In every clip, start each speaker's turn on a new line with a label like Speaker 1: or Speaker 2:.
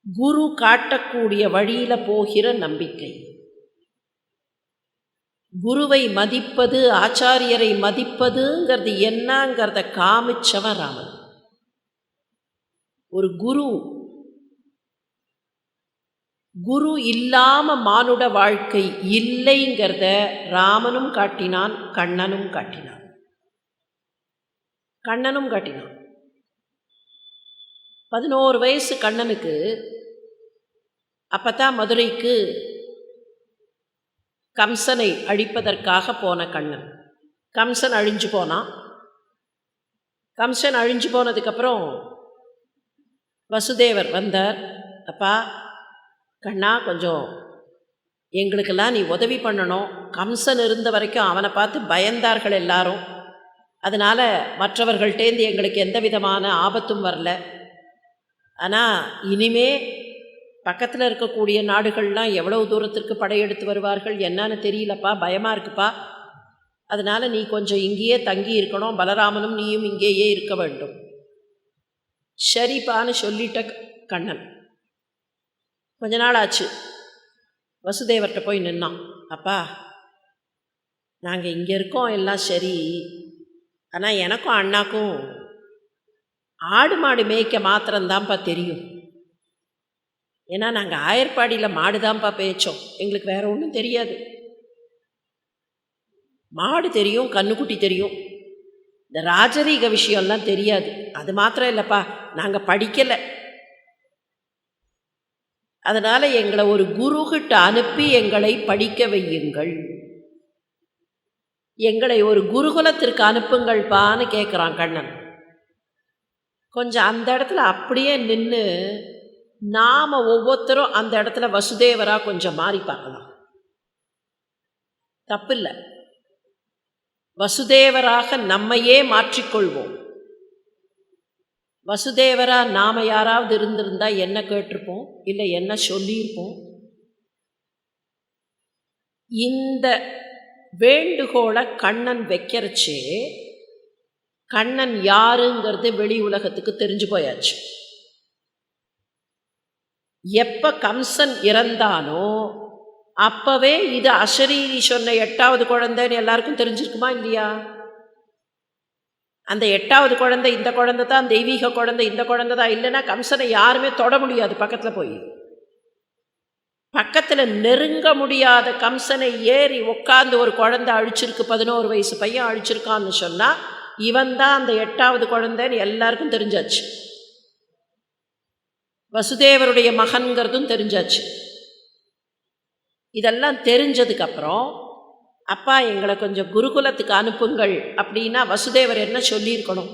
Speaker 1: குரு காட்டக்கூடிய வழியில் போகிற நம்பிக்கை. குருவை மதிப்பது, ஆச்சாரியரை மதிப்பதுங்கிறது என்னங்கிறத காமிச்சவன் ராமன். ஒரு குரு இல்லாமல் மானுட வாழ்க்கை இல்லைங்கிறத ராமனும் காட்டினான், கண்ணனும் காட்டினான். 11 வயசு கண்ணனுக்கு. அப்பத்தான் மதுரைக்கு கம்சனை அழிப்பதற்காக போன கண்ணன். கம்சன் அழிஞ்சு போனான். கம்சன் அழிஞ்சு போனதுக்கப்புறம் வசுதேவர் வந்தார். அப்பா கண்ணா, கொஞ்சம் எங்களுக்கெல்லாம் நீ உதவி பண்ணணும். கம்சன் இருந்த வரைக்கும் அவனை பார்த்து பயந்தார்கள் எல்லாரும். அதனால் மற்றவர்கள்டேந்து எங்களுக்கு எந்த விதமான ஆபத்தும் வரல. ஆனால் இனிமே பக்கத்தில் இருக்கக்கூடிய நாடுகள்லாம் எவ்வளவு தூரத்திற்கு படையெடுத்து வருவார்கள் என்னன்னு தெரியலப்பா, பயமாக இருக்குப்பா. அதனால் நீ கொஞ்சம் இங்கேயே தங்கி இருக்கணும். பலராமனும் நீயும் இங்கேயே இருக்க வேண்டும். சரிப்பான்னு சொல்லிட்ட கண்ணன். கொஞ்ச நாள் ஆச்சு. வசுதேவர்கிட்ட போய் நின்னான். அப்பா, நாங்கள் இங்கே இருக்கோம், எல்லாம் சரி. ஆனால் எனக்கும் அண்ணாக்கும் ஆடு மாடு மேய்க்க மாத்திரம்தான்ப்பா தெரியும். ஏன்னா நாங்கள் ஆயர்பாடியில் மாடு தான்ப்பா பேய்ச்சோம். எங்களுக்கு வேறு ஒன்றும் தெரியாது. மாடு தெரியும், கண்ணுக்குட்டி தெரியும். இந்த ராஜரீக விஷயம்லாம் தெரியாது. அது மாத்திரம் இல்லைப்பா, நாங்கள் படிக்கலை. அதனால் எங்களை ஒரு குருகிட்ட அனுப்பி எங்களை படிக்க வையுங்கள், எங்களை ஒரு குருகுலத்திற்கு அனுப்புங்கள்பான்னு கேட்குறான் கண்ணன். கொஞ்சம் அந்த இடத்துல அப்படியே நின்று நாம் ஒவ்வொருத்தரும் அந்த இடத்துல வசுதேவராக கொஞ்சம் மாறி பார்க்கலாம். தப்பில்லை. வசுதேவராக நம்மையே மாற்றிக்கொள்வோம். வசுதேவராக நாம் யாராவது இருந்திருந்தால் என்ன கேட்டிருப்போம், இல்லை என்ன சொல்லியிருப்போம்? இந்த வேண்டுகோளை கண்ணன் வைக்கிறச்சே கண்ணன் யாருங்கிறது வெளி உலகத்துக்கு தெரிஞ்சு போயாச்சு. எப்போ கம்சன் இறந்தானோ அப்போவே இது அசரீரி சொன்ன 8வது குழந்தைன்னு எல்லாருக்கும் தெரிஞ்சிருக்குமா இல்லையா? அந்த 8வது குழந்தை இந்த குழந்தை தான், தெய்வீக குழந்தை இந்த குழந்தை தான். இல்லைன்னா கம்சனை யாருமே தொட முடியாது. பக்கத்தில் போய் பக்கத்தில் நெருங்க முடியாத கம்சனை ஏறி உட்காந்து ஒரு குழந்தை அழிச்சிருக்கு, 11 வயசு பையன் அழிச்சிருக்கான்னு சொன்னால் இவன் தான் அந்த 8வது குழந்தைன்னு எல்லாருக்கும் தெரிஞ்சாச்சு. வசுதேவருடைய மகன்கிறதும் தெரிஞ்சாச்சு. இதெல்லாம் தெரிஞ்சதுக்கப்புறம் அப்பா எங்களை கொஞ்சம் குருகுலத்துக்கு அனுப்புங்கள் அப்படின்னா வசுதேவர் என்ன சொல்லியிருக்கணும்?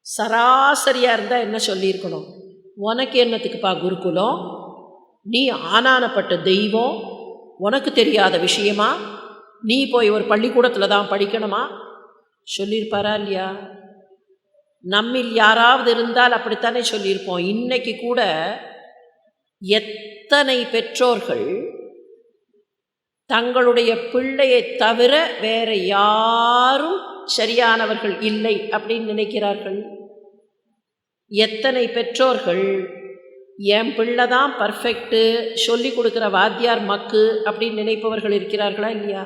Speaker 1: சராசரியாக இருந்தால் என்ன சொல்லியிருக்கணும்? உனக்கு என்னத்துக்குப்பா குருகுலம்? நீ ஆனானப்பட்ட தெய்வம், உனக்கு தெரியாத விஷயமா? நீ போய் ஒரு பள்ளிக்கூடத்தில் தான் படிக்கணுமா? சொல்லியிருப்பாரா இல்லையா? நம்மில் யாராவது இருந்தால் அப்படித்தானே சொல்லியிருப்போம். இன்னைக்கு கூட எத்தனை பெற்றோர்கள் தங்களுடைய பிள்ளையை தவிர வேற யாரும் சரியானவர்கள் இல்லை அப்படின்னு நினைக்கிறார்கள். எத்தனை பெற்றோர்கள் என் பிள்ளை தான் பர்ஃபெக்ட்டு, சொல்லி கொடுக்குற வாத்தியார் மக்கு அப்படின்னு நினைப்பவர்கள் இருக்கிறார்களா இல்லையா?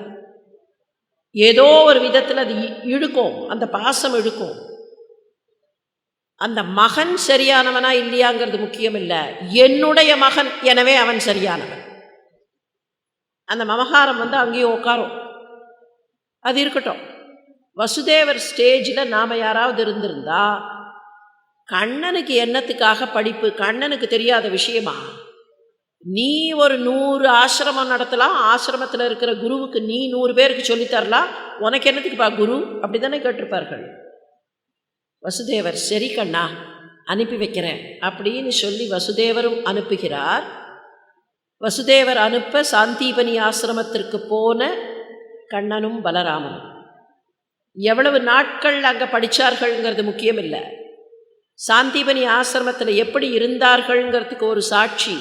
Speaker 1: ஏதோ ஒரு விதத்தில் அது இழுக்கும், அந்த பாசம் இழுக்கும். அந்த மகன் சரியானவனா இல்லையாங்கிறது முக்கியம் இல்லை. என்னுடைய மகன், எனவே அவன் சரியானவன். அந்த மமகாரம் அங்கேயும் உட்காரும். அது இருக்கட்டும். வசுதேவர் ஸ்டேஜில் நாம் யாராவது இருந்திருந்தா கண்ணனுக்கு என்னத்துக்காக படிப்பு? கண்ணனுக்கு தெரியாத விஷயமா? நீ ஒரு 100 ஆசிரமம் நடத்தலாம். ஆசிரமத்தில் இருக்கிற குருவுக்கு நீ 100 பேருக்கு சொல்லித்தரலாம். உனக்கு என்னத்துக்குப்பா குரு? அப்படி தானே கேட்டிருப்பார்கள். வசுதேவர் சரி கண்ணா அனுப்பி வைக்கிறேன் அப்படின்னு சொல்லி வசுதேவரும் அனுப்புகிறார். வசுதேவர் அனுப்ப சாந்தீபனி ஆசிரமத்திற்கு போன கண்ணனும் பலராமனும் எவ்வளவு நாட்கள் அங்கே படித்தார்கள்ங்கிறது முக்கியம் இல்லை. சாந்தீபனி ஆசிரமத்தில் எப்படி இருந்தார்கள்ங்கிறதுக்கு ஒரு சாட்சி,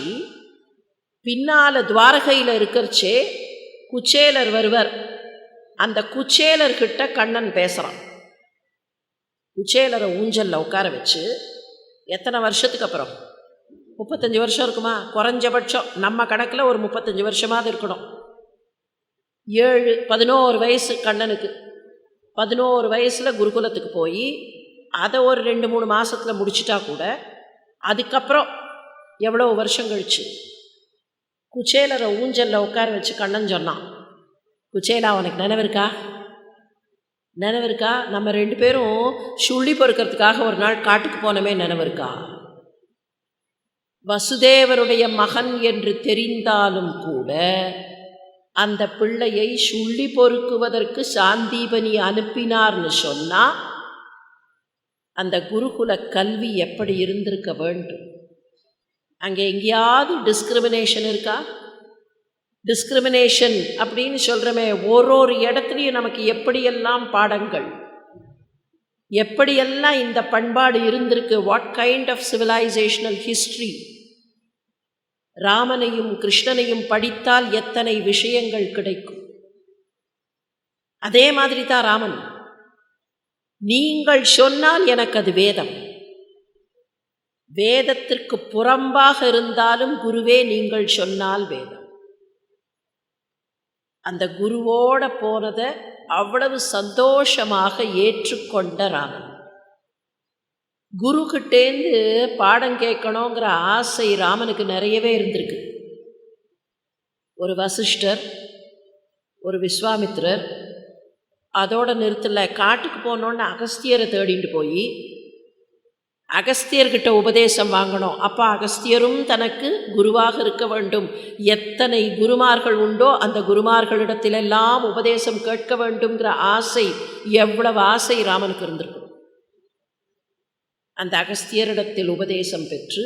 Speaker 1: பின்னால் துவாரகையில் இருக்கிறச்சே குச்சேலர் வருவர். அந்த குச்சேலர்கிட்ட கண்ணன் பேசுகிறான். குச்சேலரை ஊஞ்சலில் உட்கார வச்சு எத்தனை வருஷத்துக்கு அப்புறம் 35 வருஷம் இருக்குமா? குறைஞ்சபட்சம் நம்ம கணக்கில் ஒரு 35 வருஷமாவது இருக்கணும். 11 வயசு கண்ணனுக்கு. 11 வயசில் குருகுலத்துக்கு போய் அதை ஒரு 2-3 மாதத்தில் முடிச்சிட்டா கூட, அதுக்கப்புறம் எவ்வளோ வருஷம் கழிச்சு குச்சேலரை ஊஞ்சலில் உட்கார வச்சு கண்ணன் சொன்னான், குச்சேலா உனக்கு நினைவு இருக்கா? நம்ம 2 பேரும் சுள்ளி பொறுக்கிறதுக்காக ஒரு நாள் காட்டுக்கு போனமே, நினைவு இருக்கா? வசுதேவருடைய மகன் என்று தெரிந்தாலும் கூட அந்த பிள்ளையை சுள்ளி பொறுக்குவதற்கு சாந்தீபனி அனுப்பினார்னு சொன்னால் அந்த குருகுல கல்வி எப்படி இருந்திருக்க வேண்டும்? அங்கே எங்கேயாவது டிஸ்கிரிமினேஷன் இருக்கா? டிஸ்கிரிமினேஷன் அப்படின்னு சொல்கிறோமே, ஒரு இடத்துலையும் நமக்கு எப்படியெல்லாம் பாடங்கள், எப்படியெல்லாம் இந்த பண்பாடு இருந்திருக்கு, what kind of civilisational history. ராமனையும் கிருஷ்ணனையும் படித்தால் எத்தனை விஷயங்கள் கிடைக்கும். அதே மாதிரி தான் ராமன். நீங்கள் சொன்னால் எனக்கு அது வேதம், வேதத்திற்கு புறம்பாக இருந்தாலும் குருவே நீங்கள் சொன்னால் வேதம். அந்த குருவோட போனதை அவ்வளவு சந்தோஷமாக ஏற்றுக்கொண்ட ராமன். குருக்கிட்டேந்து பாடம் கேட்கணுங்கிற ஆசை ராமனுக்கு நிறையவே இருந்திருக்கு. ஒரு வசிஷ்டர், ஒரு விஸ்வாமித்ரர், அதோட நிறுத்தலை. காட்டுக்கு போனோன்னு அகஸ்தியரை தேடிட்டு போய் அகஸ்தியர்கிட்ட உபதேசம் வாங்கணும். அப்போ அகஸ்தியரும் தனக்கு குருவாக இருக்க வேண்டும். எத்தனை குருமார்கள் உண்டோ அந்த குருமார்களிடத்திலெல்லாம் உபதேசம் கேட்க வேண்டுங்கிற ஆசை, எவ்வளவு ஆசை ராமனுக்கு இருந்திருக்கும். அந்த அகஸ்தியரிடத்தில் உபதேசம் பெற்று,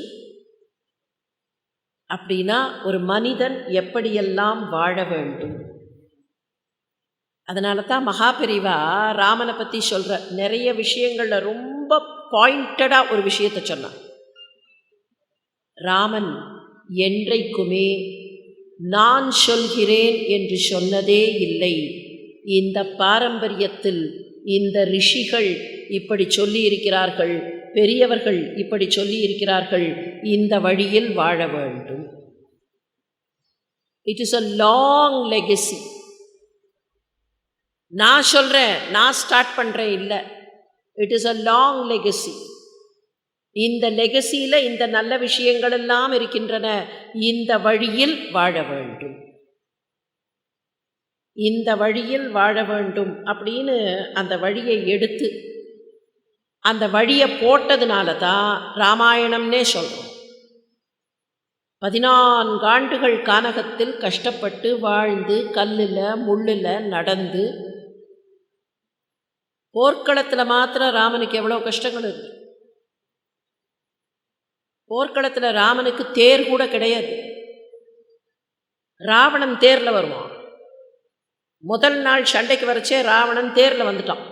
Speaker 1: அப்படின்னா ஒரு மனிதன் எப்படியெல்லாம் வாழ வேண்டும். அதனால தான் மகாபெரிவா ராமனை பற்றி சொல்கிற நிறைய விஷயங்களில் ரொம்ப பாயிண்டடாக ஒரு விஷயத்தை சொன்னான். ராமன் என்றைக்குமே நான் சொல்கிறேன் என்று சொன்னதே இல்லை. இந்த பாரம்பரியத்தில் இந்த ரிஷிகள் இப்படி சொல்லி இருக்கிறார்கள், பெரியவர்கள் இப்படி சொல்லி இருக்கிறார்கள், இந்த வழியில் வாழ வேண்டும். It is a long legacy. நான் சொல்கிறேன், நான் ஸ்டார்ட் பண்ணுறேன், இல்லை. It is a long legacy. இந்த லெகசியில் இந்த நல்ல விஷயங்கள் எல்லாம் இருக்கின்றன. இந்த வழியில் வாழ வேண்டும், இந்த வழியில் வாழ வேண்டும் அப்படின்னு அந்த வழியை எடுத்து அந்த வழியை போட்டதுனால தான் ராமாயணம்னே சொல்கிறோம். 14 ஆண்டுகள் கானகத்தில் கஷ்டப்பட்டு வாழ்ந்து, கல்லில் முள்ளில் நடந்து, போர்க்களத்தில் மாத்திரம் ராமனுக்கு எவ்வளோ கஷ்டங்கள் இருக்கு. போர்க்களத்தில் ராமனுக்கு தேர் கூட கிடையாது. ராவணன் தேரில் வருவான். முதல் நாள் சண்டைக்கு வரைச்சே ராவணன் தேரில் வந்துட்டான்.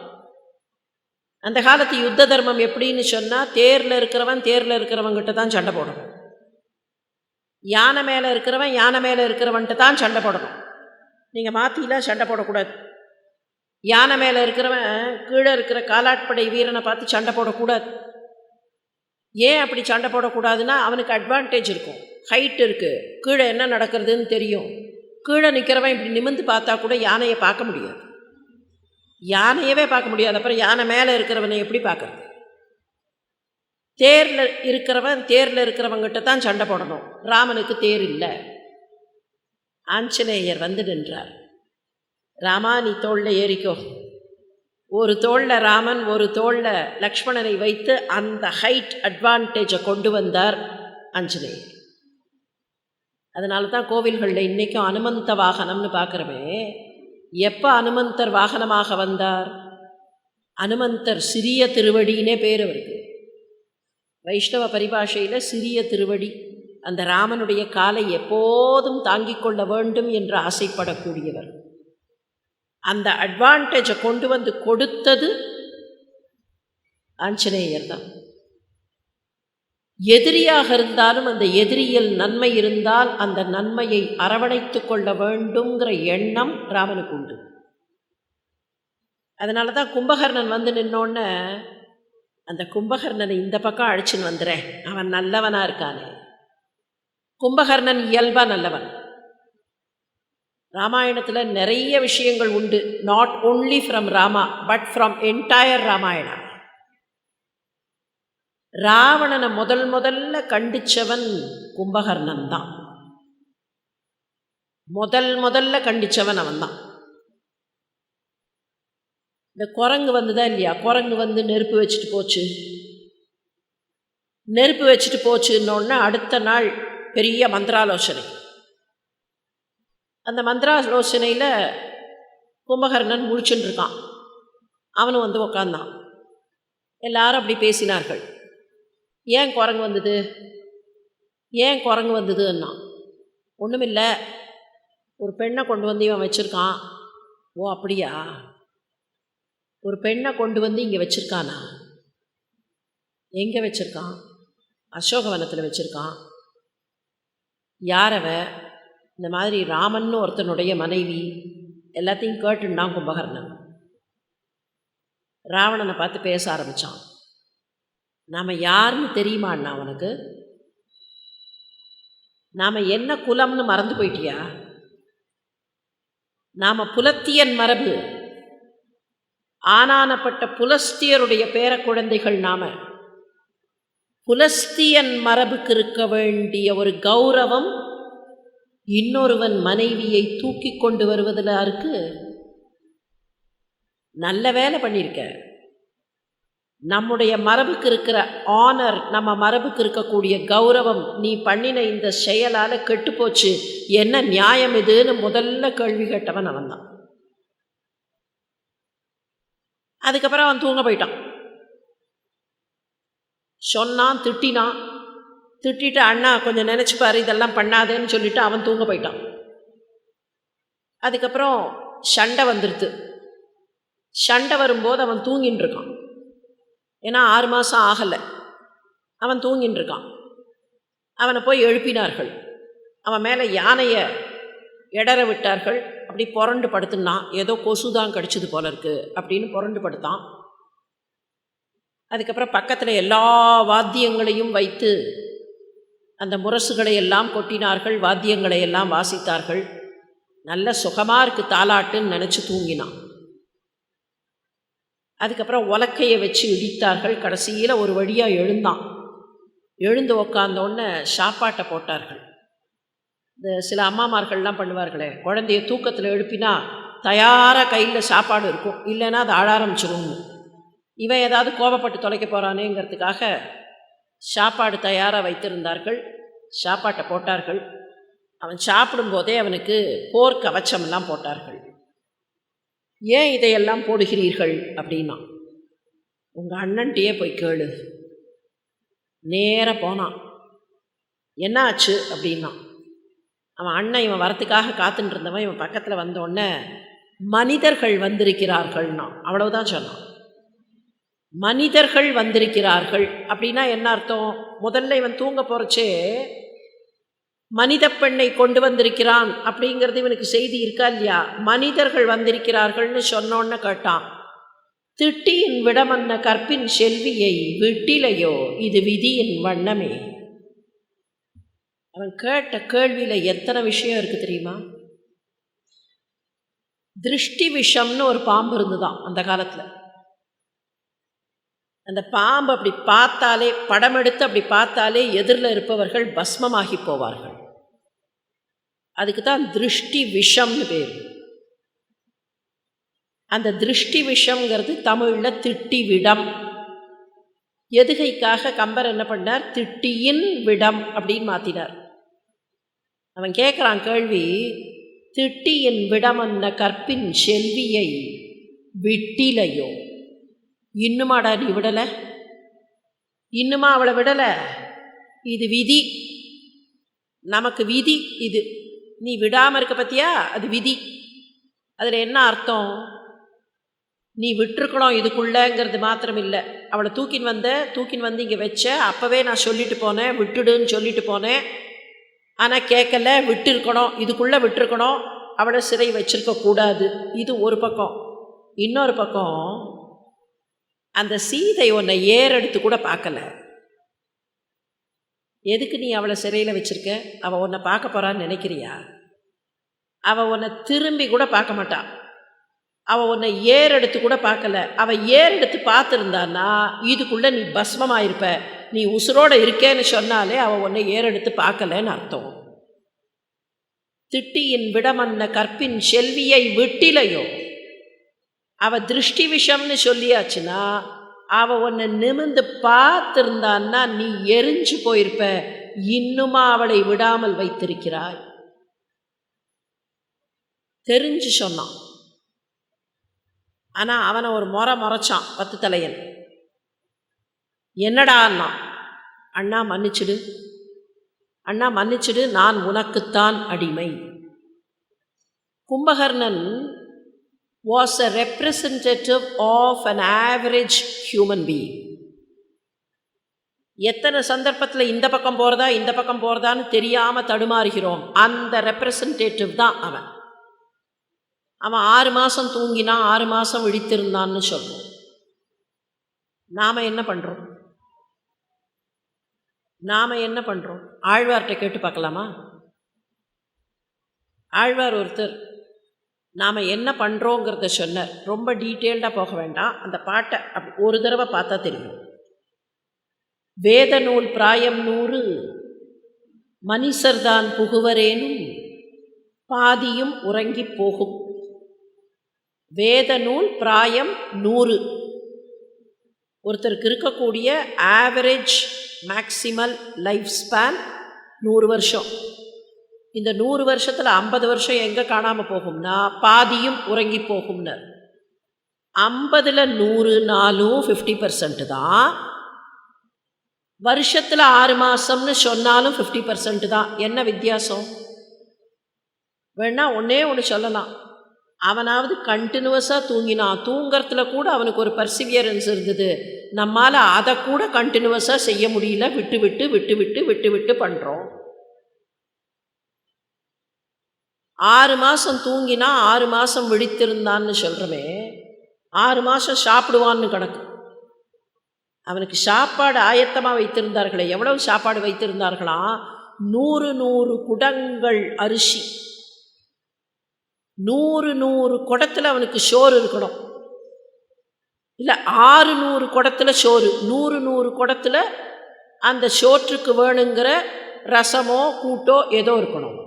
Speaker 1: அந்த காலத்து யுத்த தர்மம் எப்படின்னு சொன்னால், தேரில் இருக்கிறவங்கிட்ட தான் சண்டை போடணும். யானை மேலே இருக்கிறவன்ட்டு தான் சண்டை போடணும். நீங்கள் மாற்றிலாம் சண்டை போடக்கூடாது. யானை மேலே இருக்கிறவன் கீழே இருக்கிற காலாட்படை வீரனை பார்த்து சண்டை போடக்கூடாது. ஏன் அப்படி சண்டை போடக்கூடாதுன்னா, அவனுக்கு அட்வான்டேஜ் இருக்கும், ஹைட் இருக்குது, கீழே என்ன நடக்கிறதுன்னு தெரியும். கீழே நிற்கிறவன் இப்படி நிமிர்ந்து பார்த்தா கூட யானையை பார்க்க முடியாது, யானையவே பார்க்க முடியாது. அப்புறம் யானை மேலே இருக்கிறவனை எப்படி பார்க்கறது? தேரில் இருக்கிறவங்கிட்ட தான் சண்டை போடணும். ராமனுக்கு தேர் இல்லை. ஆஞ்சநேயர் வந்து நின்றார். ராமா, நீ தோளில் ஏறிக்கோ. ஒரு தோளில் ராமன், ஒரு தோளில் லக்ஷ்மணனை வைத்து அந்த ஹைட் அட்வான்டேஜை கொண்டு வந்தார் ஆஞ்சநேயர். அதனால தான் கோவில்களில் இன்றைக்கும் அனுமந்த வாகனம்னு பார்க்குறமே. எப்போ அனுமந்தர் வாகனமாக வந்தார்? அனுமந்தர் சிறிய திருவடினே பேர் அவருக்கு. வைஷ்ணவ பரிபாஷையில் சிறிய திருவடி. அந்த ராமனுடைய காலை எப்போதும் தாங்கிக் கொள்ள வேண்டும் என்று ஆசைப்படக்கூடியவர். அந்த அட்வான்டேஜை கொண்டு வந்து கொடுத்தது ஆஞ்சநேயர் தான். எதிரியாக இருந்தாலும் அந்த எதிரியில் நன்மை இருந்தால் அந்த நன்மையை அரவணைத்து கொள்ள வேண்டுங்கிற எண்ணம் ராமனுக்கு உண்டு. அதனால தான் கும்பகர்ணன் வந்து நின்னோன்னு, அந்த கும்பகர்ணனை இந்த பக்கம் அழைச்சின்னு வந்துடுறேன், அவன் நல்லவனாக இருக்கானே, கும்பகர்ணன் இயல்பா நல்லவன். ராமாயணத்தில் நிறைய விஷயங்கள் உண்டு. Not only from Rama but from entire Ramayana. ராவணனை முதல்ல கண்டிச்சவன் கும்பகர்ணன் தான். முதல்ல கண்டிச்சவன் அவன் தான். இந்த குரங்கு வந்துதா இல்லையா, குரங்கு வந்து நெருப்பு வச்சுட்டு போச்சு. நெருப்பு வச்சுட்டு போச்சுன்னொன்னே அடுத்த நாள் பெரிய மந்திராலோசனை. அந்த மந்திராலோசனையில் கும்பகர்ணன் முழிச்சுட்டு இருக்கான். அவனும் வந்து உக்காந்தான். எல்லாரும் அப்படி பேசினார்கள். ஏன் குரங்கு வந்தது, ஏன் குரங்கு வந்ததுன்னா, ஒன்றுமில்லை, ஒரு பெண்ணை கொண்டு வந்து இவன் வச்சுருக்கான். ஓ அப்படியா, ஒரு பெண்ணை கொண்டு வந்து இங்கே வச்சுருக்கானா? எங்கே வச்சுருக்கான்? அசோகவனத்தில் வச்சுருக்கான். யாரவ? இந்த மாதிரி ராமன்னு ஒருத்தனுடைய மனைவி. எல்லாத்தையும் கேட்டுண்டான் கும்பகர்ணன். ராவணனை பார்த்து பேச ஆரம்பித்தான். நாம் யாருன்னு தெரியுமாண்ணா அவனுக்கு? நாம் என்ன குலம்னு மறந்து போயிட்டியா? நாம் புலத்தியன் மரபு, ஆனானப்பட்ட புலஸ்தியருடைய பேர குழந்தைகள். நாம் புலஸ்தியன் மரபுக்கு இருக்க வேண்டிய ஒரு கௌரவம் இன்னொருவன் மனைவியை தூக்கி கொண்டு வருவதில் இருக்கு. நல்ல வேலை பண்ணியிருக்க. நம்முடைய மரபுக்கு இருக்கிற ஆனர், நம்ம மரபுக்கு இருக்கக்கூடிய கௌரவம் நீ பண்ணின இந்த செயலால் கெட்டுப்போச்சு. என்ன நியாயம் இதுன்னு முதல்ல கேள்வி கேட்டவன் அவன் தான். அதுக்கப்புறம் அவன் தூங்க போயிட்டான். சொன்னான், திட்டினான். திட்டிட்டு அண்ணா கொஞ்சம் நினச்சிப்பாரு, இதெல்லாம் பண்ணாதேன்னு சொல்லிவிட்டு அவன் தூங்க போயிட்டான். அதுக்கப்புறம் சண்டை வந்துடுது. சண்டை வரும்போது அவன் தூங்கின்னு இருக்கான். ஏன்னா 6 மாதம் ஆகலை, அவன் தூங்கின்னு இருக்கான். அவனை போய் எழுப்பினார்கள். அவன் மேலே யானையை இடற விட்டார்கள். அப்படி புரண்டு படுத்துனான். ஏதோ கொசு தான் கடிச்சது போல இருக்கு அப்படின்னு புரண்டு படுத்தான். அதுக்கப்புறம் பக்கத்தில் எல்லா வாத்தியங்களையும் வைத்து அந்த முரசுகளை எல்லாம் கொட்டினார்கள், வாத்தியங்களை எல்லாம் வாசித்தார்கள். நல்ல சுகமாக இருக்குது தாலாட்டுன்னு நினச்சி தூங்கினான். அதுக்கப்புறம் உலக்கையை வச்சு இடித்தார்கள். கடைசியில் ஒரு வழியாக எழுந்தான். எழுந்து உக்காந்தோடனே சாப்பாட்டை போட்டார்கள். இந்த சில அம்மாமார்கள்லாம் பண்ணுவார்களே, குழந்தைய தூக்கத்தில் எழுப்பினா தயாராக கையில் சாப்பாடு இருக்கும், இல்லைன்னா அது ஆழ ஆரம்பிச்சிடும். இவன் ஏதாவது கோபப்பட்டு தொலைக்க போகிறானேங்கிறதுக்காக சாப்பாடு தயாராக வைத்திருந்தார்கள். சாப்பாட்டை போட்டார்கள். அவன் சாப்பிடும்போதே அவனுக்கு போர் கவச்சமெல்லாம் போட்டார்கள். ஏன் இதையெல்லாம் போடுகிறீர்கள் அப்படின்னா, உங்கள் அண்ணன்ட்டையே போய் கேளு. நேராக போனான். என்ன ஆச்சு அப்படின்னா, அவன் அண்ணன் இவன் வரத்துக்காக காத்துட்டு இருந்தவன் இவன் பக்கத்தில் வந்தோடனே மனிதர்கள் வந்திருக்கிறார்கள்னா, அவ்வளவுதான் சொன்னான். மனிதர்கள் வந்திருக்கிறார்கள் அப்படின்னா என்ன அர்த்தம்? முதல்ல இவன் தூங்க போகிறச்சே மனித பெண்ணை கொண்டு வந்திருக்கிறான் அப்படிங்கிறது இவனுக்கு செய்தி இருக்கா இல்லையா? மனிதர்கள் வந்திருக்கிறார்கள்னு சொன்னோன்னு கேட்டான். திட்டியின் விடமன்ன கற்பின் செல்வியை விட்டிலையோ இது விதியின் வண்ணமே. அவன் கேட்ட கேள்வியில் எத்தனை விஷயம் இருக்குது தெரியுமா? திருஷ்டி விஷம்னு ஒரு பாம்பு இருந்துதான் அந்த காலத்தில். அந்த பாம்பு அப்படி பார்த்தாலே, படம் எடுத்து அப்படி பார்த்தாலே எதிரில் இருப்பவர்கள் பஸ்மமாகி போவார்கள். அதுக்கு தான் திருஷ்டி விஷம்னு பேர். அந்த திருஷ்டி விஷம்ங்கிறது தமிழில் திட்டி விடம். எதுகைக்காக கம்பர் என்ன பண்ணார்? திட்டியின் விடம் அப்படின்னு மாற்றினார். அவன் கேட்குறான் கேள்வி, திட்டியின் விடமன்ன கற்பின் செல்வியை விட்டிலையோ. இன்னுமாடா நீ விடலை? இன்னுமா அவளை விடலை? இது விதி, நமக்கு விதி இது. நீ விடாமல் இருக்க பற்றியா, அது விதி. அதில் என்ன அர்த்தம்? நீ விட்டுருக்கணும் இதுக்குள்ளங்கிறது மாத்திரம் இல்லை. அவளை தூக்கின்னு வந்து இங்கே வச்ச அப்போவே நான் சொல்லிட்டு போனேன், விட்டுடுன்னு சொல்லிட்டு போனேன். ஆனால் கேட்கல, விட்டுருக்கணும், இதுக்குள்ளே விட்டுருக்கணும், அவளை சிறை வச்சிருக்கக்கூடாது. இது ஒரு பக்கம். இன்னொரு பக்கம், அந்த சீதை உன்னை ஏறெடுத்து கூட பார்க்கல. எதுக்கு நீ அவளை சிறையில் வச்சிருக்க? அவள் உன்னை பார்க்க போகிறான்னு நினைக்கிறியா? அவள் உன்னை திரும்பி கூட பார்க்க மாட்டான். அவள் உன்னை ஏறெடுத்து கூட பார்க்கல. அவள் ஏறெடுத்து பார்த்துருந்தான்னா இதுக்குள்ளே நீ பஸ்மமாயிருப்ப. நீ உசுரோடு இருக்கேன்னு சொன்னாலே அவள் உன்னை ஏறெடுத்து பார்க்கலன்னு அர்த்தம். திட்டியின் விடமன்ன கற்பின் செல்வியை விட்டிலையோ. அவள் திருஷ்டி விஷம்னு சொல்லியாச்சுன்னா அவள் உன்னை நிமிர்ந்து பார்த்துருந்தான்னா நீ எரிஞ்சு போயிருப்ப. இன்னுமா அவளை விடாமல் வைத்திருக்கிறாய்? தெரிஞ்சு சொன்னான். ஆனால் அவனை ஒரு முறைச்சான் 10 தலையன். என்னடா அண்ணா? அண்ணா மன்னிச்சிடு, அண்ணா மன்னிச்சிடு, நான் உனக்குத்தான் அடிமை. Kumbakarnan was a representative of an average human being. எத்தனை சந்தர்ப்பத்தில் இந்த பக்கம் போகிறதா இந்த பக்கம் போகிறதான்னு தெரியாமல் தடுமாறுகிறோம். அந்த ரெப்ரசன்டேட்டிவ் தான் அவன். அவன் 6 மாதம் தூங்கினான், 6 மாதம் விழித்திருந்தான்னு சொல்கிறோம். நாம் என்ன பண்ணுறோம்? ஆழ்வார்கிட்ட கேட்டு பார்க்கலாமா? ஆழ்வார் ஒருத்தர் நாம் என்ன பண்ணுறோங்கிறத சொன்னார். ரொம்ப டீட்டெயில்டாக போக வேண்டாம், அந்த பாட்டை ஒரு தடவை பார்த்தா தெரியும். வேத நூல் பிராயம் 100 மனிதர்தான் புகுவரேனும் பாதியும் உறங்கி போகும். வேத நூல் பிராயம் 100. ஒருத்தருக்கு இருக்கக்கூடிய ஆவரேஜ் மேக்சிமல் லைஃப் ஸ்பேன் 100 வருஷம். இந்த 100 வருஷத்தில் 50 வருஷம் எங்கே காணாமல் போகும்னா பாதியும் உறங்கி போகும்னு. 50ல் 100 நாளும் 50% தான். வருஷத்தில் 6 மாதம்னு சொன்னாலும் 50% தான். என்ன வித்தியாசம்? வேணா ஒன்று சொல்லலாம். அவனாவது கண்டினியூஸாக தூங்கினான். தூங்கிறதுல கூட அவனுக்கு ஒரு பர்சிவியரன்ஸ் இருந்தது. நம்மால் அதை கூட கண்டினியூஸாக செய்ய முடியல. விட்டு விட்டு விட்டு விட்டு விட்டு விட்டு பண்ணுறோம். 6 மாதம் தூங்கினா 6 மாதம் விழித்திருந்தான்னு சொல்கிறோமே, 6 மாதம் சாப்பிடுவான்னு கணக்கு. அவனுக்கு சாப்பாடு ஆயத்தமாக வைத்திருந்தார்களே. எவ்வளவு சாப்பாடு வைத்திருந்தார்களாம்? 100 குடங்கள் அரிசி, 100 குடத்தில் அவனுக்கு சோறு இருக்கணும். இல்லை 600 குடத்தில் சோறு, 100 குடத்தில் அந்த சோற்றுக்கு வேணுங்கிற ரசமோ கூட்டோ ஏதோ இருக்கணும்.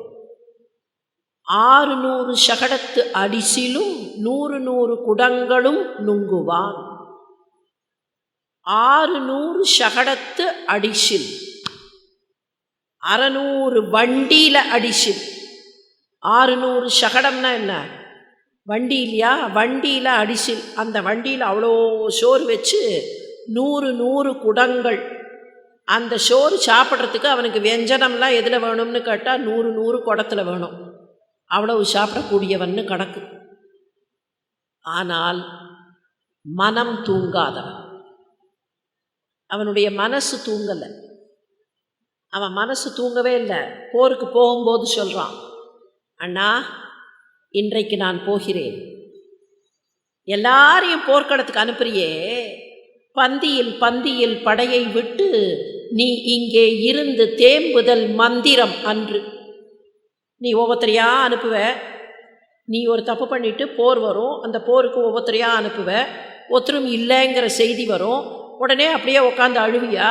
Speaker 1: 600 சகடத்து அடிசிலும் 100 குடங்களும் நுங்குவான். 600 சகடத்து அடிசில், 600 வண்டியில் அடிசில். 600 சகடம்னா என்ன? வண்டி இல்லையா? வண்டியில் அடிசில். அந்த வண்டியில் அவ்வளோ சோறு வச்சு 100 குடங்கள். அந்த சோறு சாப்பிட்றதுக்கு அவனுக்கு வியஞ்சனம்லாம் எதில் வேணும்னு கேட்டால் 100 குடத்தில் வேணும். அவ்வளவு சாப்பிடக்கூடியவன்னு கணக்கு. ஆனால் மனம் தூங்காதவன். அவனுடைய மனசு தூங்கலை. அவன் மனசு தூங்கவே இல்லை. போருக்கு போகும்போது சொல்கிறான், அண்ணா இன்றைக்கு நான் போகிறேன். எல்லாரையும் போர்க்களத்துக்கு அனுப்புறியே, பந்தியில் படையை விட்டு நீ இங்கே இருந்து தேம்புதல் மந்திரம் அன்று. நீ ஒவ்வொருத்தரையா அனுப்புவ. நீ ஒரு தப்பு பண்ணிவிட்டு போர் வரும். அந்த போருக்கு ஒவ்வொருத்தரையா அனுப்புவ. ஒருத்தரும் இல்லைங்கிற செய்தி வரும். உடனே அப்படியே உட்காந்து அழுவியா?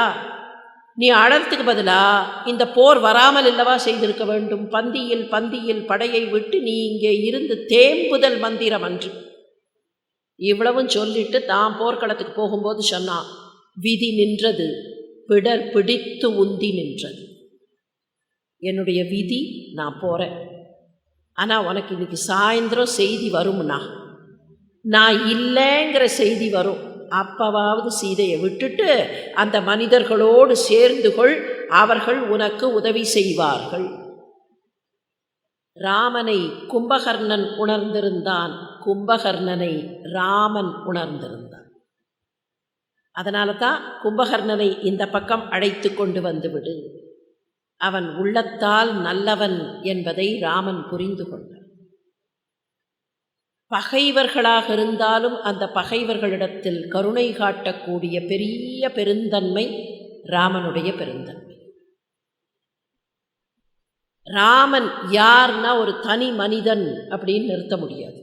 Speaker 1: நீ அழறதுக்கு பதிலாக இந்த போர் வராமல் இல்லவா செய்திருக்க வேண்டும்? பந்தியில் படையை விட்டு நீ இங்கே இருந்து தேம்புதல் மந்திரம் அன்று. இவ்வளவும் சொல்லிட்டு தான் போர்க்களத்துக்கு போகும்போது சொன்னான், விதி நின்றது, பிடர் பிடித்து உந்தி நின்றது. என்னுடைய விதி, நான் போகிறேன். ஆனால் உனக்கு இன்னைக்கு சாயந்தரம் செய்தி வரும்னா, நான் இல்லைங்கிற செய்தி வரும். அப்பவாவது சீதையை விட்டுட்டு அந்த மனிதர்களோடு சேர்ந்து கொள், அவர்கள் உனக்கு உதவி செய்வார்கள். ராமனை கும்பகர்ணன் உணர்ந்திருந்தான், கும்பகர்ணனை ராமன் உணர்ந்திருந்தான். அதனால தான் கும்பகர்ணனை இந்த பக்கம் அழைத்து கொண்டு வந்துவிடு, அவன் உள்ளத்தால் நல்லவன் என்பதை ராமன் புரிந்து கொண்டான். பகைவர்களாக இருந்தாலும் அந்த பகைவர்களிடத்தில் கருணை காட்டக்கூடிய பெரிய பெருந்தன்மை ராமனுடைய பெருந்தன்மை. ராமன் யார்னா ஒரு தனி மனிதன் அப்படின்னு நிறுத்த முடியாது.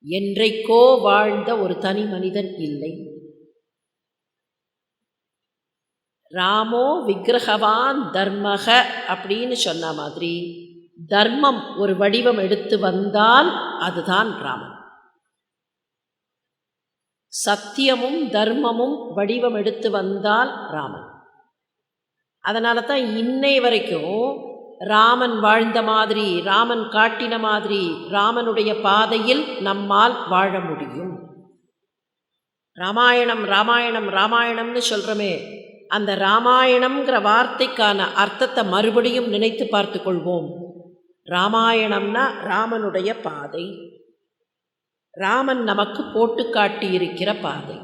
Speaker 1: என்றைக்கோ வாழ்ந்த ஒரு தனி மனிதன் இல்லை. ராமோ விக்கிரகவான் தர்மக அப்படின்னு சொன்ன மாதிரி தர்மம் ஒரு வடிவம் எடுத்து வந்தால் அதுதான் ராமன். சத்தியமும் தர்மமும் வடிவம் எடுத்து வந்தால் ராமன். அதனால தான் இன்னை வரைக்கும் ராமன் வாழ்ந்த மாதிரி, ராமன் காட்டின மாதிரி, ராமனுடைய பாதையில் நம்மால் வாழ முடியும். ராமாயணம் ராமாயணம் ராமாயணம்னு சொல்கிறோமே, அந்த ராமாயணம்ங்கிற வார்த்தைக்கான அர்த்தத்தை மறுபடியும் நினைத்து பார்த்து கொள்வோம். ராமாயணம்னா ராமனுடைய பாதை, ராமன் நமக்கு போட்டு காட்டியிருக்கிற பாதை,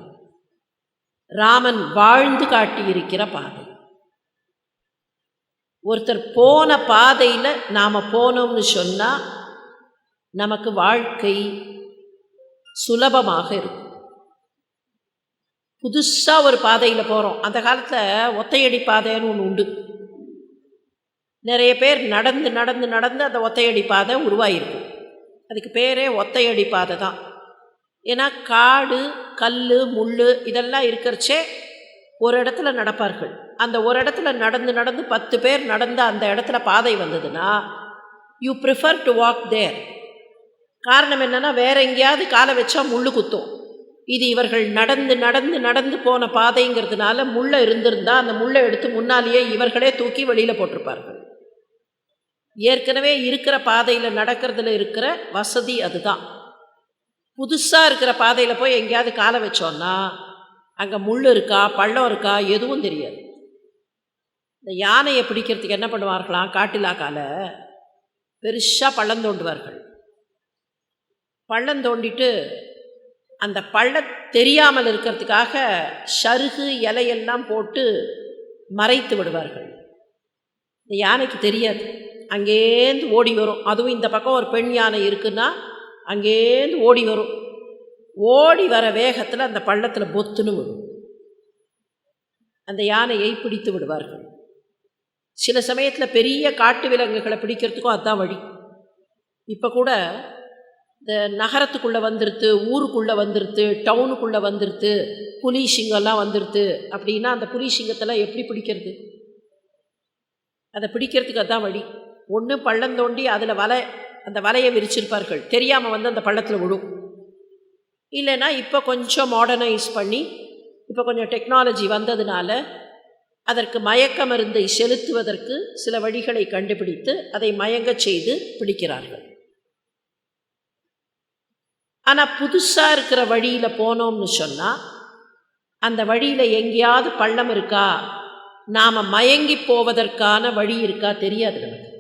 Speaker 1: ராமன் வாழ்ந்து காட்டியிருக்கிற பாதை. ஒருத்தர் போன பாதையில் நாம் போனோம்னு சொன்னால் நமக்கு வாழ்க்கை சுலபமாக இருக்கும். புதுசாக ஒரு பாதையில் போகிறோம். அந்த காலத்தில் ஒத்தையடி பாதைன்னு ஒன்று உண்டு. நிறைய பேர் நடந்து நடந்து நடந்து அந்த ஒத்தையடி பாதை உருவாகிருக்கும். அதுக்கு பேரே ஒத்தையடி பாதை தான். ஏன்னா காடு, கல், முள் இதெல்லாம் இருக்கிறச்சே ஒரு இடத்துல நடப்பார்கள். அந்த ஒரு இடத்துல நடந்து நடந்து 10 பேர் நடந்து அந்த இடத்துல பாதை வந்ததுன்னா யூ ப்ரிஃபர் டு வாக் தேர். காரணம் என்னென்னா, வேற எங்கேயாவது காலை வச்சா முள் குத்தும். இது இவர்கள் நடந்து நடந்து நடந்து போன பாதைங்கிறதுனால முள்ளை இருந்திருந்தால் அந்த முள்ளை எடுத்து முன்னாலேயே இவர்களே தூக்கி வெளியில் போட்டிருப்பார்கள். ஏற்கனவே இருக்கிற பாதையில் நடக்கிறதுல இருக்கிற வசதி அதுதான். புதுசாக இருக்கிற பாதையில் போய் எங்கேயாவது காலை வச்சோன்னா அங்கே முள் இருக்கா, பள்ளம் இருக்கா, எதுவும் தெரியாது. இந்த யானையை பிடிக்கிறதுக்கு என்ன பண்ணுவார்களாம், காட்டிலாக்கால பெருசாக பள்ளம் தோண்டுவார்கள். பள்ளம் தோண்டிட்டு அந்த பள்ளம் தெரியாமல் இருக்கிறதுக்காக சருகு இலையெல்லாம் போட்டு மறைத்து விடுவார்கள். இந்த யானைக்கு தெரியாது, அங்கேருந்து ஓடி வரும். அதுவும் இந்த பக்கம் ஒரு பெண் யானை இருக்குன்னா அங்கேருந்து ஓடி வரும். ஓடி வர வேகத்தில் அந்த பள்ளத்தில் பொத்துன்னு விடும். அந்த யானையை பிடித்து விடுவார்கள். சில சமயத்தில் பெரிய காட்டு விலங்குகளை பிடிக்கிறதுக்கும் அதுதான் வழி. இப்போ கூட இந்த நகரத்துக்குள்ளே வந்துடுத்து, ஊருக்குள்ளே வந்துடுத்து, டவுனுக்குள்ளே வந்துடுத்து, புலி சிங்கம்லாம் வந்துடுத்து அப்படின்னா அந்த புலி சிங்கத்தெல்லாம் எப்படி பிடிக்கிறது? அதை பிடிக்கிறதுக்கு அதுதான் வழி. ஒன்று பள்ளம் தோண்டி அதில் அந்த வலையை விரிச்சிருப்பார்கள், தெரியாமல் வந்து அந்த பள்ளத்தில் விடும். இல்லைன்னா இப்போ கொஞ்சம் மாடர்னைஸ் பண்ணி இப்போ கொஞ்சம் டெக்னாலஜி வந்ததுனால அதற்கு மயக்க மருந்தை செலுத்துவதற்கு சில வழிகளை கண்டுபிடித்து அதை மயங்க செய்து பிடிக்கிறார்கள். ஆனால் புதுசாக இருக்கிற வழியில் போனோம்னு சொன்னால் அந்த வழியில் எங்கேயாவது பள்ளம் இருக்கா, நாம் மயங்கி போவதற்கான வழி இருக்கா தெரியாது நமக்கு.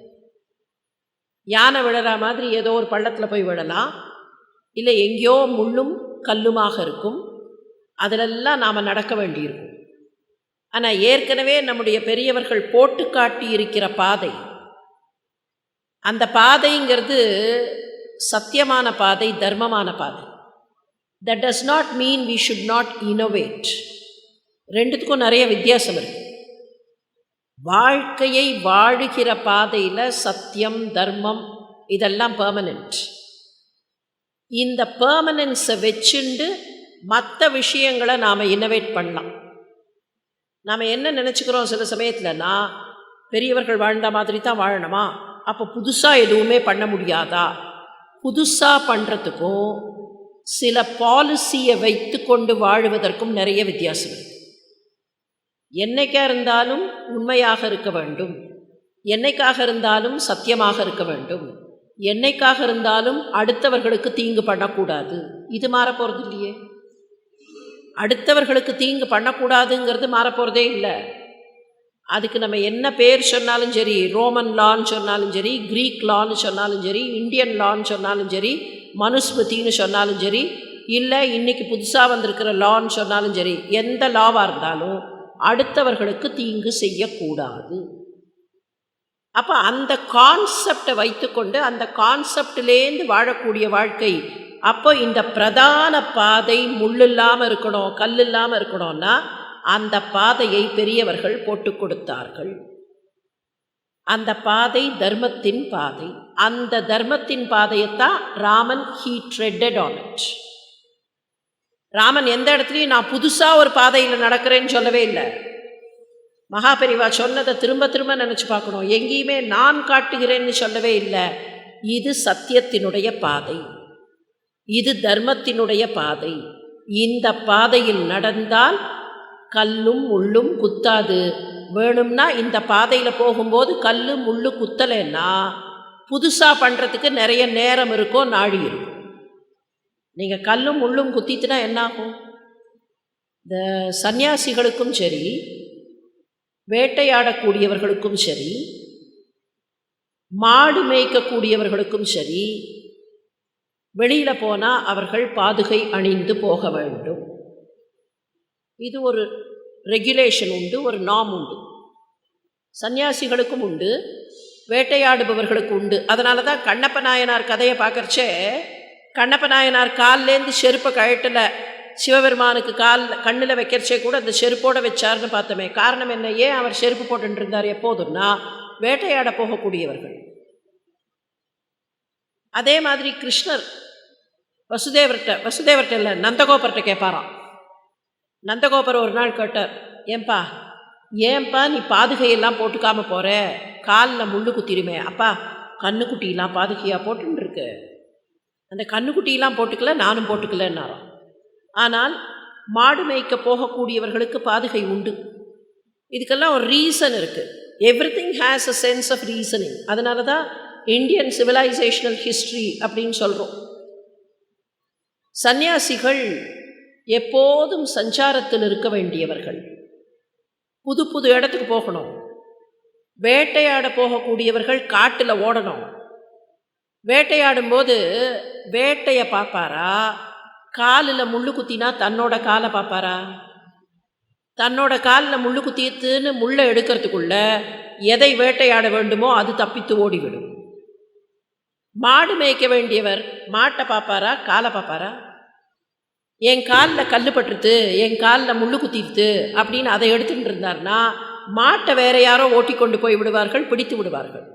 Speaker 1: யானை விழற மாதிரி ஏதோ ஒரு பள்ளத்தில் போய் விழலாம், இல்லை எங்கேயோ முள்ளும் கல்லுமாக இருக்கும், அதிலெல்லாம் நாம் நடக்க வேண்டியிருக்கும். ஆனால் ஏற்கனவே நம்முடைய பெரியவர்கள் போட்டு காட்டி இருக்கிற பாதை, அந்த பாதைங்கிறது சத்தியமான பாதை, தர்மமான பாதை. That does not mean we should not innovate. ரெண்டுத்துக்கும் நிறைய வித்தியாசம் இருக்குது. வாழ்க்கையை வாழுகிற பாதையில் சத்தியம், தர்மம் இதெல்லாம் பெர்மனன்ட். இந்த பெர்மனன்ஸை வச்சுண்டு மற்ற விஷயங்களை நாம் இன்னோவேட் பண்ணலாம். நாம் என்ன நினச்சிக்கிறோம் சில சமயத்தில்னா, பெரியவர்கள் வாழ்ந்த மாதிரி தான் வாழணுமா, அப்போ புதுசாக எதுவுமே பண்ண முடியாதா? புதுசாக பண்ணுறதுக்கும் சில பாலிசியை வைத்து கொண்டு வாழுவதற்கும் நிறைய வித்தியாசம் இருக்குது. என்னைக்காக இருந்தாலும் உண்மையாக இருக்க வேண்டும், என்னைக்காக இருந்தாலும் சத்தியமாக இருக்க வேண்டும், என்னைக்காக இருந்தாலும் அடுத்தவர்களுக்கு தீங்கு பண்ணக்கூடாது. இது மாறப்போகிறது இல்லையே. அடுத்தவர்களுக்கு தீங்கு பண்ணக்கூடாதுங்கிறது மாறப்போகிறதே இல்லை. அதுக்கு நம்ம என்ன பேர் சொன்னாலும் சரி, ரோமன் லான்னு சொன்னாலும் சரி, க்ரீக் லான்னு சொன்னாலும் சரி, இந்தியன் லான்னு சொன்னாலும் சரி, மனுஸ்மிருதின்னு சொன்னாலும் சரி, இல்லை இன்றைக்கி புதுசாக வந்திருக்கிற லான்னு சொன்னாலும் சரி, எந்த லாவாக இருந்தாலும் அடுத்தவர்களுக்கு தீங்கு செய்யக்கூடாது. அப்போ அந்த கான்செப்டை வைத்துக்கொண்டு அந்த கான்செப்டிலேருந்து வாழக்கூடிய வாழ்க்கை. அப்போ இந்த பிரதான பாதை முள் இல்லாமல் இருக்கணும், கல் இல்லாமல் இருக்கணும்னா அந்த பாதையை பெரியவர்கள் போட்டு கொடுத்தார்கள். அந்த பாதை தர்மத்தின் பாதை. அந்த தர்மத்தின் பாதையைத்தான் Raman he treaded on it. Raman எந்த இடத்துலையும் நான் புதுசாக ஒரு பாதையில் நடக்கிறேன்னு சொல்லவே இல்லை. மகாபெரிவா சொன்னதை திரும்ப திரும்ப நினச்சி பார்க்கணும். எங்கேயுமே நான் காட்டுகிறேன்னு சொல்லவே இல்லை. இது சத்தியத்தினுடைய பாதை, இது தர்மத்தினுடைய பாதை. இந்த பாதையில் நடந்தால் கல்லும் முள்ளும் குத்தாது. வேணும்னா இந்த பாதையில் போகும்போது கல் முள்ளு குத்தலைன்னா புதுசாக பண்ணுறதுக்கு நிறைய நேரம் இருக்கும், நாழி இருக்கும். நீங்கள் கல்லும் முள்ளும் குத்திட்டுனா என்னாகும்? இந்த சந்நியாசிகளுக்கும் சரி, வேட்டையாடக்கூடியவர்களுக்கும் சரி, மாடு மேய்க்கக்கூடியவர்களுக்கும் சரி, வெளியில் போனால் அவர்கள் பாதுகை அணிந்து போக வேண்டும். இது ஒரு ரெகுலேஷன் உண்டு, ஒரு நார்ம் உண்டு. சன்னியாசிகளுக்கும் உண்டு, வேட்டையாடுபவர்களுக்கு உண்டு. அதனால தான் கண்ணப்ப நாயனார் கதையை பார்க்கறச்சே, கண்ணப்ப நாயனார் கால்லேருந்து செருப்பை கழட்டில் சிவபெருமானுக்கு கண்ணில் வைக்கிறச்சே கூட அந்த செருப்போடு வச்சார்னு பார்த்தோமே. காரணம் என்ன? ஏன் அவர் செருப்பு போட்டுட்டு இருந்தார் எப்போதுன்னா, வேட்டையாட போகக்கூடியவர்கள். அதே மாதிரி கிருஷ்ணர் வசுதேவர்கிட்ட இல்லை, நந்தகோபர்கிட்ட கேட்பாராம். நந்தகோபர் ஒரு நாள் கேட்டார், ஏன்பா நீ பாதுகையெல்லாம் போட்டுக்காமல் போகிற, காலில் முள்ளு குத்திருமே. அப்பா, கண்ணுக்குட்டியெல்லாம் பாதுகையாக போட்டுருக்கு. அந்த கண்ணுக்குட்டியெல்லாம் போட்டுக்கல, நானும் போட்டுக்கலன்னாராம். ஆனால் மாடு மேய்க்க போகக்கூடியவர்களுக்கு பாதுகை உண்டு. இதுக்கெல்லாம் ஒரு ரீசன் இருக்குது. Everything has a sense of reasoning. அதனால தான் இந்தியன் சிவிலைசேஷனல் ஹிஸ்ட்ரி அப்படின்னு சொல்கிறோம். சந்நியாசிகள் எப்போதும் சஞ்சாரத்தில் இருக்க வேண்டியவர்கள், புது புது இடத்துக்கு போகணும். வேட்டையாட போகக்கூடியவர்கள் காட்டில் ஓடணும். வேட்டையாடும்போது வேட்டையை பார்ப்பாரா, காலில் முள்ளு குத்தினா தன்னோட காலை பார்ப்பாரா? தன்னோட காலில் முள்ளு குத்தியத்துன்னு முள்ளை எடுக்கிறதுக்குள்ள எதை வேட்டையாட வேண்டுமோ அது தப்பித்து ஓடிவிடும். மாடு மேய்க்க வேண்டியவர் மாட்டை பார்ப்பாரா, காலை பார்ப்பாரா? என் காலில் கல் பட்டுருது, என் காலில் முள்ளு குத்திடுது அப்படின்னு அதை எடுத்துகிட்டு இருந்தார்னா மாட்டை வேற யாரோ ஓட்டி கொண்டு போய் விடுவார்கள், பிடித்து விடுவார்கள்.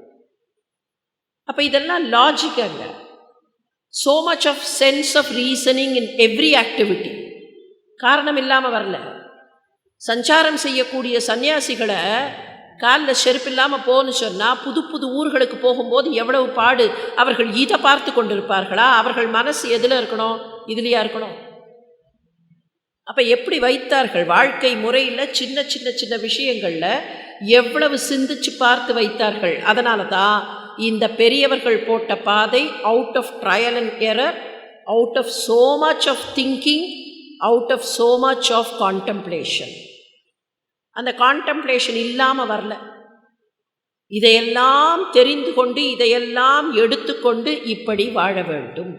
Speaker 1: அப்போ இதெல்லாம் லாஜிக்கங்க. So much of sense of reasoning in every activity. காரணம் இல்லாமல் வரல. சஞ்சாரம் செய்யக்கூடிய சன்னியாசிகளை காலில் செருப்பு இல்லாமல் போகணுன்னு சொன்னால் புது புது ஊர்களுக்கு போகும்போது எவ்வளவு பாடு. அவர்கள் இதை பார்த்து கொண்டு இருப்பார்களா? அவர்கள் மனசு எதில் இருக்கணும்? இதுலையா இருக்கணும்? அப்போ எப்படி வைத்தார்கள்? வாழ்க்கை முறையில் சின்ன சின்ன சின்ன விஷயங்களில் எவ்வளவு சிந்திச்சு பார்த்து வைத்தார்கள். அதனால தான் இந்த பெரியவர்கள் போட்ட பாதை out of trial and error, out of so much of thinking, out of so much of contemplation. அந்த கான்டெம்ப்ளேஷன் இல்லாமல் வரல. இதையெல்லாம் தெரிந்து கொண்டு, இதையெல்லாம் எடுத்துக்கொண்டு இப்படி வாழ வேண்டும்.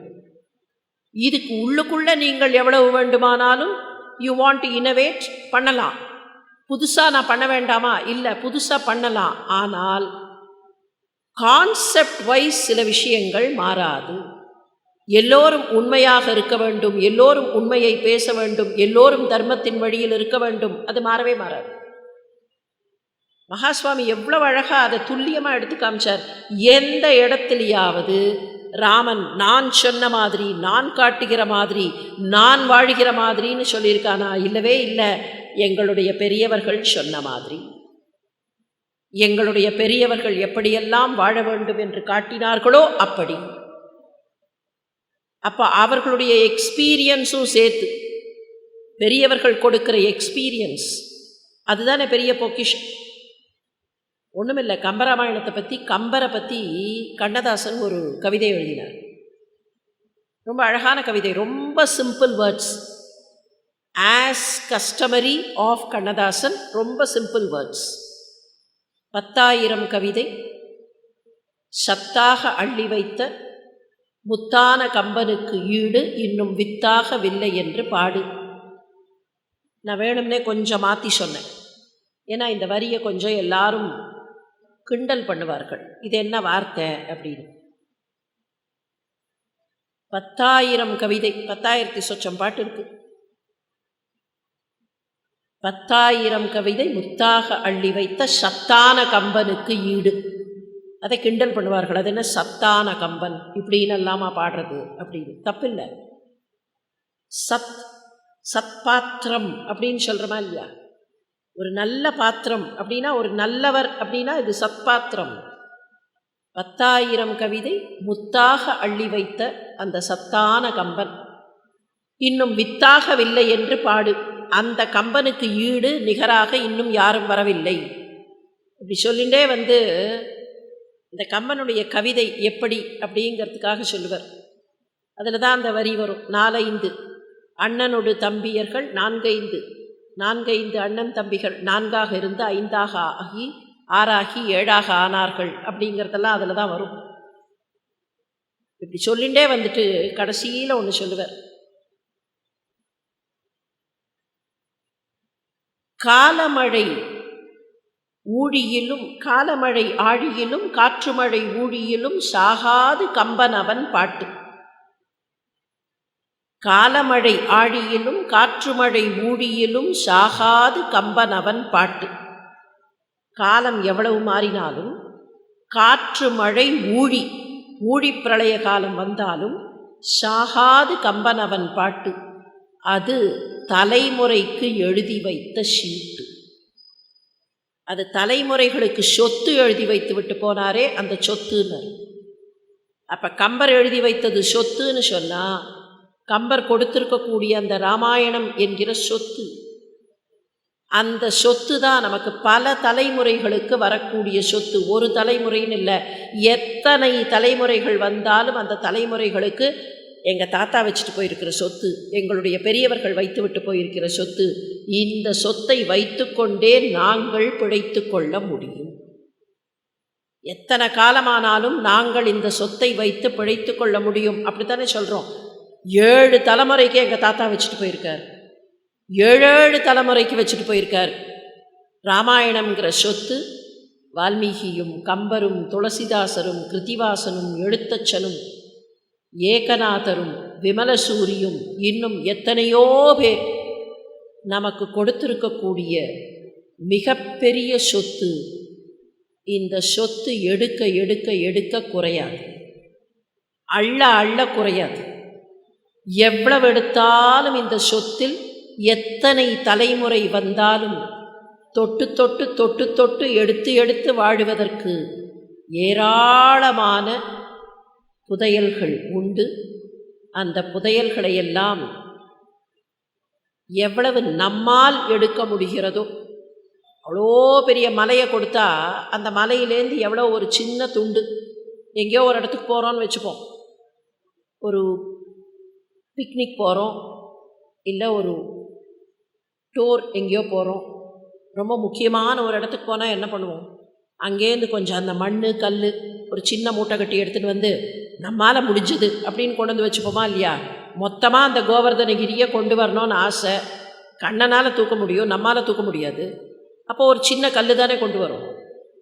Speaker 1: இதுக்கு உள்ளுக்குள்ளே நீங்கள் எவ்வளவு வேண்டுமானாலும் யூ வாண்ட் டு இனோவேட் பண்ணலாம். புதுசாக நான் பண்ண வேண்டாமா? இல்லை, புதுசாக பண்ணலாம். ஆனால் கான்செப்ட் வைஸ் சில விஷயங்கள் மாறாது. எல்லோரும் உண்மையாக இருக்க வேண்டும், எல்லோரும் உண்மையை பேச வேண்டும், எல்லோரும் தர்மத்தின் வழியில் இருக்க வேண்டும். அது மாறவே மாறாது. மகாஸ்வாமி எவ்வளவு அழகாக அதை துல்லியமாக எடுத்து காமிச்சார். எந்த இடத்துலையாவது ராமன் நான் சொன்ன மாதிரி, நான் காட்டுகிற மாதிரி, நான் வாழ்கிற மாதிரின்னு சொல்லியிருக்கானா? இல்லவே இல்லை. எங்களுடைய பெரியவர்கள் சொன்ன மாதிரி, எங்களுடைய பெரியவர்கள் எப்படியெல்லாம் வாழ வேண்டும் என்று காட்டினார்களோ அப்படி. அப்போ அவர்களுடைய எக்ஸ்பீரியன்ஸும் சேர்த்து, பெரியவர்கள் கொடுக்கிற எக்ஸ்பீரியன்ஸ் அதுதானே பெரிய பொக்கிஷம். ஒன்றுமில்லை, கம்பராமாயணத்தை பற்றி, கம்பரை பற்றி கண்ணதாசன் ஒரு கவிதை எழுதினார். ரொம்ப அழகான கவிதை, ரொம்ப simple words. As customary of Kannadasan, ரொம்ப சிம்பிள் வேர்ட்ஸ். 10,000 கவிதை சத்தாக அள்ளி வைத்த முத்தான கம்பனுக்கு ஈடு இன்னும் வித்தாகவில்லை என்று பாடு. நான் வேணும்னே கொஞ்சம் மாற்றி சொன்னேன். ஏன்னா இந்த வரியை கொஞ்சம் எல்லாரும் கிண்டல் பண்ணுவார்கள், இது என்ன வார்த்தை அப்படின்னு. 10,000 கவிதை, 10,000 சொச்சம் பாட்டு இருக்கு. 10,000 கவிதை முத்தாக அள்ளி வைத்த சத்தான கம்பனுக்கு ஈடு. அதை கிண்டல் பண்ணுவார்கள். அது என்ன சத்தான கம்பன் இப்படின்னு எல்லாமா பாடுறது அப்படின்னு. தப்பில்லை. சத்பாத்திரம் அப்படின்னு சொல்கிறோமா இல்லையா? ஒரு நல்ல பாத்திரம் அப்படின்னா, ஒரு நல்லவர் அப்படின்னா இது சத்பாத்திரம். 10,000 கவிதை முத்தாக அள்ளி வைத்த அந்த சத்தான கம்பன் இன்னும் வித்தாகவில்லை என்று பாடு. அந்த கம்பனுக்கு ஈடு நிகராக இன்னும் யாரும் வரவில்லை. இப்படி சொல்லிகிட்டே இந்த கம்பனுடைய கவிதை எப்படி அப்படிங்கிறதுக்காக சொல்லுவார். அதில் தான் அந்த வரி வரும். 4-5 அண்ணனோடு தம்பியர்கள் 4-5 அண்ணன் தம்பிகள் 4ஆக இருந்து 5ஆக ஆகி 6ஆகி 7ஆக ஆனார்கள் அப்படிங்கிறதெல்லாம் அதில் தான் வரும். இப்படி சொல்லிகிட்டே கடைசியில் ஒன்று சொல்லுவார். காலமழை ஆழியிலும் காற்றுமழை ஊழியிலும் சாகாது கம்பன் அவன் பாட்டு. காலமழை ஆழியிலும் காற்றுமழை ஊழியிலும் சாகாது கம்பன் அவன் பாட்டு. காலம் எவ்வளவு மாறினாலும், காற்று மழை ஊழி பிரளய காலம் வந்தாலும் சாகாது கம்பன் அவன் பாட்டு. அது தலைமுறைக்கு எழுதி வைத்த சீட்டு. அது தலைமுறைகளுக்கு சொத்து எழுதி வைத்து விட்டு போனாரே, அந்த சொத்துன்னு. அப்போ கம்பர் எழுதி வைத்தது சொத்துன்னு சொன்னால், கம்பர் கொடுத்திருக்கக்கூடிய அந்த ராமாயணம் என்கிற சொத்து, அந்த சொத்து தான் நமக்கு பல தலைமுறைகளுக்கு வரக்கூடிய சொத்து. ஒரு தலைமுறைன்னு இல்லை, எத்தனை தலைமுறைகள் வந்தாலும் அந்த தலைமுறைகளுக்கு எங்கள் தாத்தா வச்சுட்டு போயிருக்கிற சொத்து, எங்களுடைய பெரியவர்கள் வைத்து விட்டு போயிருக்கிற சொத்து, இந்த சொத்தை வைத்து கொண்டே நாங்கள் பிழைத்து கொள்ள முடியும். எத்தனை காலமானாலும் நாங்கள் இந்த சொத்தை வைத்து பிழைத்து கொள்ள முடியும். அப்படித்தானே சொல்கிறோம். 7 தலைமுறைக்கு எங்கள் தாத்தா வச்சுட்டு போயிருக்கார். 7 தலைமுறைக்கு வச்சுட்டு போயிருக்கார். ராமாயணம்ங்கிற சொத்து வால்மீகியும் கம்பரும் துளசிதாசரும் கிருத்திவாசனும் எழுத்தச்சனும் ஏகநாதரும் விமலசூரியும் இன்னும் எத்தனையோ பேர் நமக்கு கொடுத்திருக்கக்கூடிய மிகப்பெரிய சொத்து. இந்த சொத்து எடுக்க எடுக்க எடுக்க குறையாது, அள்ள அள்ள குறையாது. எவ்வளவு எடுத்தாலும் இந்த சொத்தில் எத்தனை தலைமுறை வந்தாலும் தொட்டு தொட்டு தொட்டு தொட்டு எடுத்து எடுத்து வாழுவதற்கு ஏராளமான புதையல்கள் உண்டு. அந்த புதையல்களையெல்லாம் எவ்வளவு நம்மால் எடுக்க முடிகிறதோ, அவ்வளோ பெரிய மலையை கொடுத்தா அந்த மலையிலேருந்து எவ்வளோ ஒரு சின்ன துண்டு, எங்கேயோ ஒரு இடத்துக்கு போகிறோன்னு வச்சுப்போம், ஒரு பிக்னிக் போகிறோம், இல்லை ஒரு டூர் எங்கேயோ போகிறோம், ரொம்ப முக்கியமான ஒரு இடத்துக்கு போனால் என்ன பண்ணுவோம்? அங்கேருந்து கொஞ்சம் அந்த மண் கல் ஒரு சின்ன மூட்டை கட்டி எடுத்துகிட்டு நம்மால் முடிஞ்சது அப்படின்னு கொண்டு வந்து வச்சுப்போமா இல்லையா? மொத்தமாக அந்த கோவர்தனகிரியை கொண்டு வரணும்னு ஆசை. கண்ணனால் தூக்க முடியும், நம்மால் தூக்க முடியாது. அப்போது ஒரு சின்ன கல் தானே கொண்டு வரும்.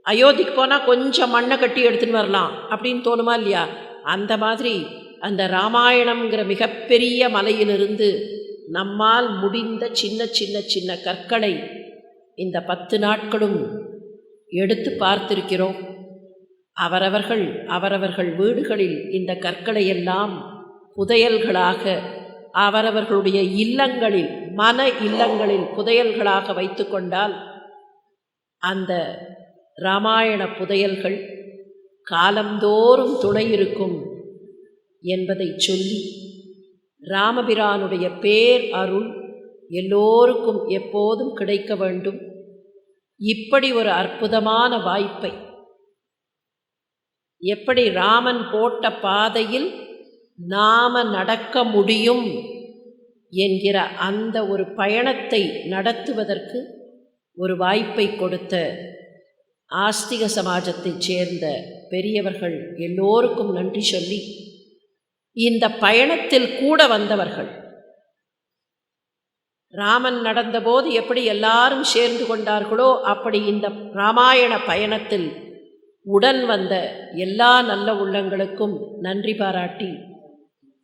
Speaker 1: அயோத்திக்கு போனால் கொஞ்சம் மண்ணை கட்டி எடுத்துன்னு வரலாம் அப்படின்னு தோணுமா இல்லையா? அந்த மாதிரி அந்த ராமாயணம்ங்கிற மிகப்பெரிய மலையிலிருந்து நம்மால் முடிந்த சின்ன சின்ன சின்ன கற்களை இந்த 10 நாட்களும் எடுத்து பார்த்திருக்கிறோம். அவரவர்கள் வீடுகளில் இந்த கற்களை எல்லாம் புதையல்களாக அவரவர்களுடைய இல்லங்களில், மன இல்லங்களில் புதையல்களாக வைத்து கொண்டால் அந்த இராமாயண புதையல்கள் காலந்தோறும் துணை இருக்கும் என்பதை சொல்லி, ராமபிரானுடைய பேர் அருள் எல்லோருக்கும் எப்போதும் கிடைக்க வேண்டும். இப்படி ஒரு அற்புதமான வாய்ப்பை, எப்படி ராமன் போட்ட பாதையில் நாம நடக்க முடியும் என்கிற அந்த ஒரு பயணத்தை நடத்துவதற்கு ஒரு வாய்ப்பை கொடுத்த ஆஸ்திக சமாஜத்தைச் சேர்ந்த பெரியவர்கள் எல்லோருக்கும் நன்றி சொல்லி, இந்த பயணத்தில் கூட வந்தவர்கள், ராமன் நடந்தபோது எப்படி எல்லாரும் சேர்ந்து கொண்டார்களோ அப்படி இந்த இராமாயண பயணத்தில் உடன் வந்த எல்லா நல்ல உள்ளங்களுக்கும் நன்றி பாராட்டி,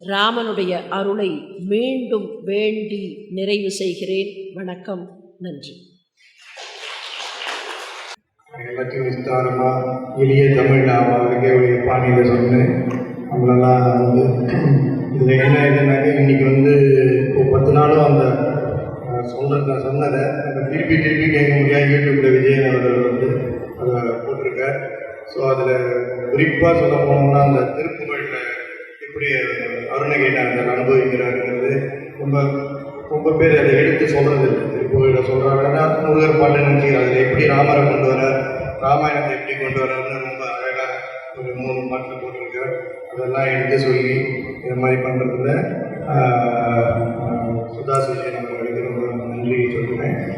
Speaker 1: ராமனுடைய அருளை மீண்டும் வேண்டி நிறைவு செய்கிறேன். வணக்கம், நன்றி.
Speaker 2: எல்லாத்தையும் விஸ்தாரமாக எளிய தமிழ் அவருக்கே உடைய பாணியில் சொன்னேன். நம்மளெல்லாம் வந்து இதில் என்ன இதுனாக்க இன்றைக்கி வந்து இப்போ 10 நாளும் அந்த நான் சொன்னதை நம்ம திருப்பி கேட்க முடியாது. யூடியூப்பில் விஜயன் அவர்கள் வந்து அதை போட்டிருக்கார். ஸோ அதில் குறிப்பாக சொல்ல போனோம்னா அந்த திருப்புகழில் எப்படி அருணகிரிநாதர் அனுபவிக்கிறாருங்கிறது ரொம்ப பேர் அதை எடுத்து சொல்கிறது இல்லை. திருப்புகழில் சொல்கிறாங்கன்னா முருகர் பாட்டு நினச்சிக்கிறார். அதில் எப்படி ராமரை கொண்டு வரார், ராமாயணத்தை எப்படி கொண்டு வர்றாருன்னு ரொம்ப அழகாக ஒரு 3 பாட்டில் போட்டிருக்கார். அதெல்லாம் எடுத்து சொல்லி இந்த மாதிரி பண்ணுறதுல சுதா சுஜயன் அவர்களுக்கு ரொம்ப நன்றி சொல்லுவேன்.